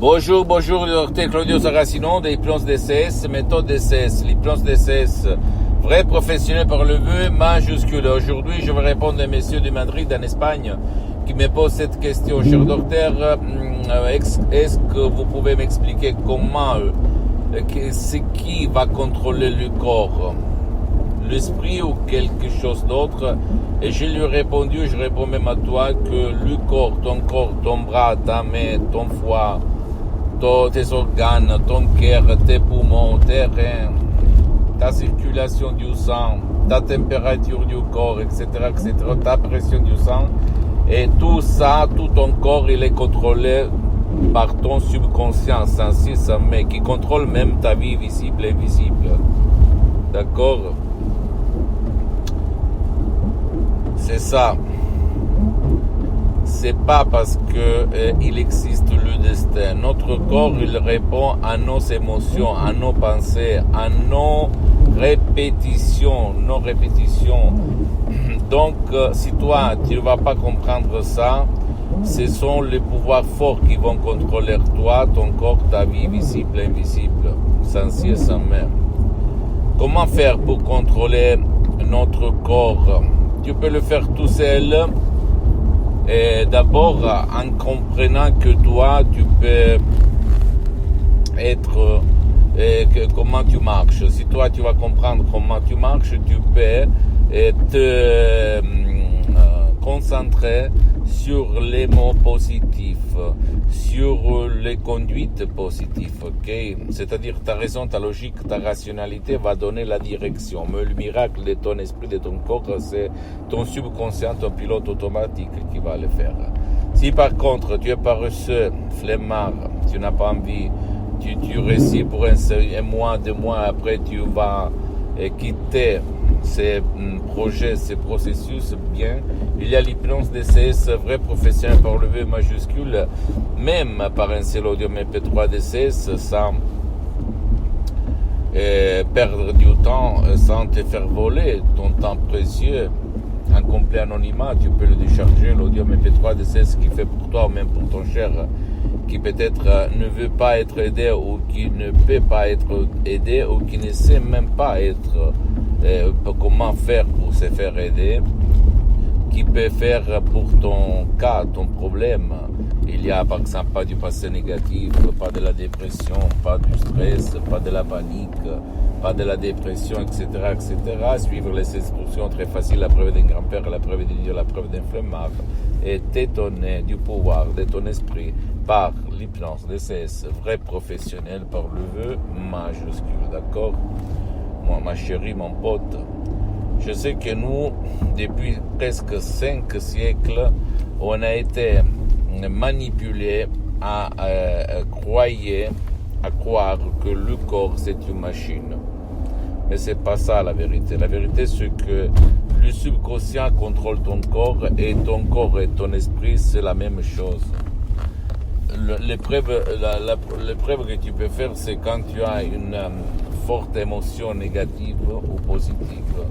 Bonjour, docteur Claudio Saracino de l'hypnose DCS, méthode DCS, l'hypnose DCS, vrai professionnel par le vœu majuscule. Aujourd'hui, je vais répondre à messieurs de Madrid, en Espagne, qui me posent cette question. Cher docteur, est-ce que vous pouvez m'expliquer comment, c'est qui va contrôler le corps, l'esprit ou quelque chose d'autre? Et je lui ai répondu, je réponds même à toi, que le corps, ton bras, ta main, ton foie, tes organes, ton cœur, tes poumons, tes reins, ta circulation du sang, ta température du corps, etc., ta pression du sang, et tout ça, tout ton corps, il est contrôlé par ton subconscient, mais qui contrôle même ta vie visible et invisible. D'accord? C'est ça. C'est pas parce que il existe le destin. Notre corps, il répond à nos émotions, à nos pensées, à nos répétitions. Donc, si toi, tu ne vas pas comprendre ça, ce sont les pouvoirs forts qui vont contrôler toi, ton corps, ta vie visible et invisible, sans ci et sans même. Comment faire pour contrôler notre corps? Tu peux le faire tout seul. Et d'abord, en comprenant que toi, tu peux être, comment tu marches. Si toi, tu vas comprendre comment tu marches, tu peux te concentrer sur les mots positifs, sur les conduites positives, ok? C'est-à-dire ta raison, ta logique, ta rationalité va donner la direction. Mais le miracle de ton esprit, de ton corps, c'est ton subconscient, ton pilote automatique qui va le faire. Si par contre tu es paresseux, flemmard, tu n'as pas envie, tu réussis pour un mois, 2 mois, après tu vas quitter ces projets, ces processus, bien, il y a l'hypnose DCS, vrai professionnel par le V majuscule, même par un seul audio MP3 DCS, sans perdre du temps, sans te faire voler ton temps précieux, en complet anonymat. Tu peux le décharger, l'audio MP3 DCS qui fait pour toi ou même pour ton cher, qui peut-être ne veut pas être aidé ou qui ne peut pas être aidé ou qui ne sait même pas comment faire pour se faire aider, qui peut faire pour ton cas, ton problème. Il y a par exemple pas du passé négatif, pas de la dépression, pas du stress, pas de la panique, pas de la dépression, etc., etc. Suivre les instructions très faciles, la preuve d'un grand-père, la preuve d'un Dieu, la preuve d'un flemmard, et t'étonner du pouvoir de ton esprit par l'hypnose DCS, vrai professionnel par le vœu majuscule, d'accord? Moi, ma chérie, mon pote, je sais que nous, depuis presque 5 siècles, on a été manipulés à croire que le corps c'est une machine. Mais c'est pas ça la vérité. La vérité c'est que le subconscient contrôle ton corps et ton corps et ton esprit c'est la même chose. L'épreuve que tu peux faire c'est quand tu as une forte émotion négative ou positive.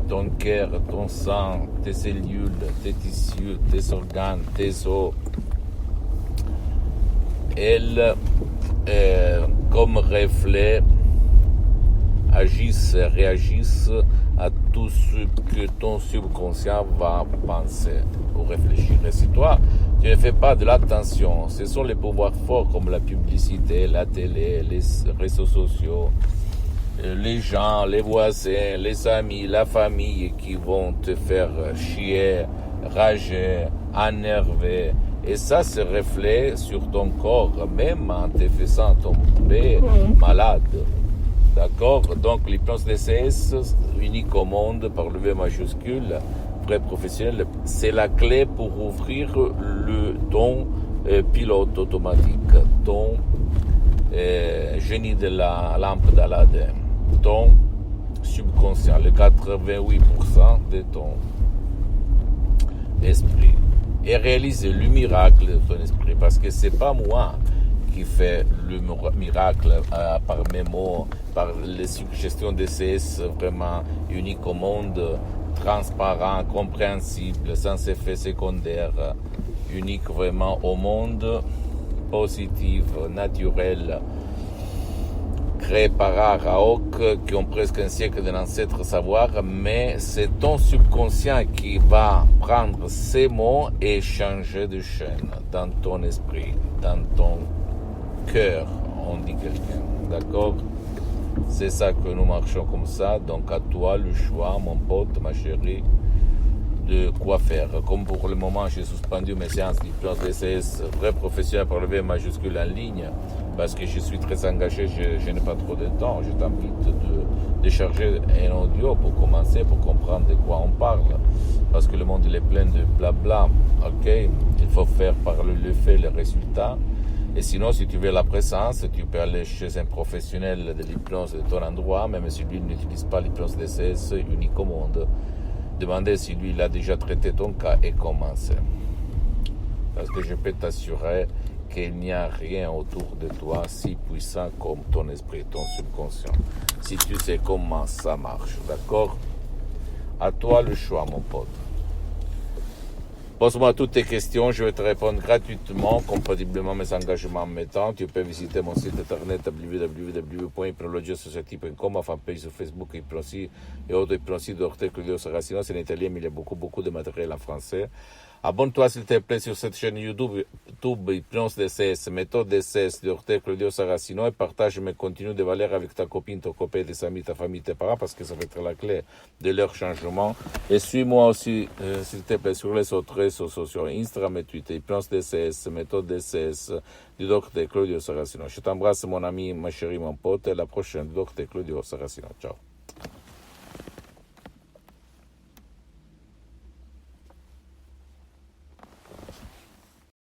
Ton cœur, ton sang, tes cellules, tes tissus, tes organes, tes os, elles, comme reflet, agissent et réagissent à tout ce que ton subconscient va penser ou réfléchir. Et si toi, tu ne fais pas de l'attention, ce sont les pouvoirs forts comme la publicité, la télé, les réseaux sociaux, les gens, les voisins, les amis, la famille qui vont te faire chier, rager, énerver. Et ça se reflète sur ton corps, même en te faisant tomber malade. D'accord? Donc l'hypnose DCS, unique au monde par le V majuscule, vrai professionnel, c'est la clé pour ouvrir ton pilote automatique, ton génie de la lampe d'Aladin, ton subconscient, le 88% de ton esprit, et réaliser le miracle de ton esprit, parce que c'est pas moi qui fait le miracle par mes mots, par les suggestions DCS vraiment uniques au monde, transparent, compréhensible, sans effet secondaire, unique vraiment au monde. positives, naturelles, créées par Araok, qui ont presque un siècle d'ancêtre savoir, mais c'est ton subconscient qui va prendre ces mots et changer de chaîne dans ton esprit, dans ton cœur, on dit quelqu'un, d'accord? C'est ça que nous marchons comme ça, donc à toi le choix, mon pote, ma chérie, de quoi faire. Comme pour le moment, j'ai suspendu mes séances d'hypnose DCS vrai professionnel par le V majuscule en ligne, parce que je suis très engagé, je n'ai pas trop de temps. Je t'invite de charger un audio pour commencer, pour comprendre de quoi on parle, parce que le monde il est plein de blabla, ok? Il faut faire par le fait les résultats. Et sinon, si tu veux la présence, tu peux aller chez un professionnel de l'hypnose de ton endroit, même si lui n'utilise pas l'hypnose DCS unique au monde. Demander si lui il a déjà traité ton cas et commencer. Parce que je peux t'assurer qu'il n'y a rien autour de toi si puissant comme ton esprit, ton subconscient. Si tu sais comment ça marche, d'accord? À toi le choix, mon pote. Pose-moi toutes tes questions, je vais te répondre gratuitement, compatiblement à mes engagements en mettant. Tu peux visiter mon site internet www.hypnologiasociety.com, ma fanpage sur Facebook Hypnosie et autres Hypnosie d'Ortec Claudio Saracino. C'est en italien, mais il y a beaucoup de matériel en français. Abonne-toi s'il te plaît sur cette chaîne YouTube Hypnose DCS, méthode DCS d'Ortec Claudio Saracino, et partage mes contenus de valeur avec ta copine, ton copain, tes amis, ta famille, tes parents, parce que ça va être la clé de leur changement. Et suis-moi aussi, s'il te plaît, sur les autres réseaux sociaux, Instagram et Twitter, Hypnose DCS, méthode DCS du Dr Claudio Saracino. Je t'embrasse, mon ami, ma chérie, mon pote, et à la prochaine, Dr Claudio Saracino. Ciao.